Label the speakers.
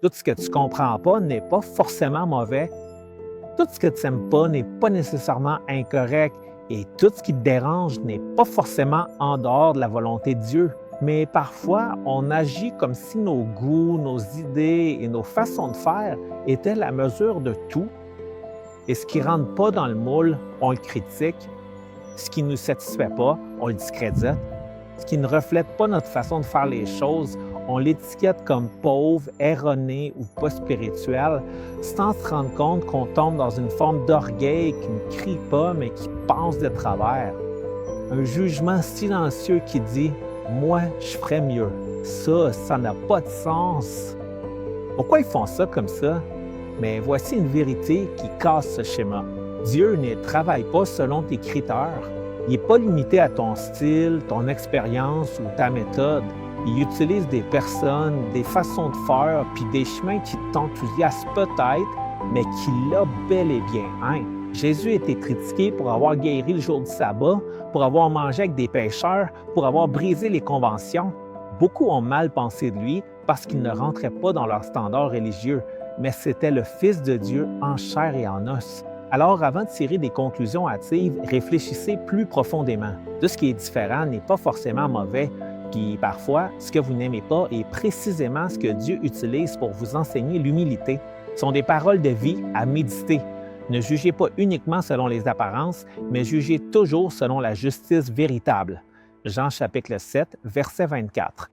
Speaker 1: Tout ce que tu ne comprends pas n'est pas forcément mauvais. Tout ce que tu n'aimes pas n'est pas nécessairement incorrect. Et tout ce qui te dérange n'est pas forcément en dehors de la volonté de Dieu. Mais parfois, on agit comme si nos goûts, nos idées et nos façons de faire étaient la mesure de tout. Et ce qui ne rentre pas dans le moule, on le critique. Ce qui ne nous satisfait pas, on le discrédite. Ce qui ne reflète pas notre façon de faire les choses, on l'étiquette comme pauvre, erroné ou pas spirituel, sans se rendre compte qu'on tombe dans une forme d'orgueil qui ne crie pas, mais qui pense de travers. Un jugement silencieux qui dit « Moi, je ferais mieux. Ça n'a pas de sens. » Pourquoi ils font ça comme ça? Mais voici une vérité qui casse ce schéma. Dieu ne travaille pas selon tes critères. Il n'est pas limité à ton style, ton expérience ou ta méthode. Il utilise des personnes, des façons de faire, puis des chemins qui t'enthousiasment peut-être, mais qui l'ont bel et bien. Jésus a été critiqué pour avoir guéri le jour du sabbat, pour avoir mangé avec des pécheurs, pour avoir brisé les conventions. Beaucoup ont mal pensé de lui parce qu'il ne rentrait pas dans leurs standards religieux, mais c'était le Fils de Dieu en chair et en os. Alors, avant de tirer des conclusions hâtives, réfléchissez plus profondément. Tout ce qui est différent n'est pas forcément mauvais, puis parfois, ce que vous n'aimez pas est précisément ce que Dieu utilise pour vous enseigner l'humilité. Ce sont des paroles de vie à méditer. Ne jugez pas uniquement selon les apparences, mais jugez toujours selon la justice véritable. Jean chapitre 7, verset 24.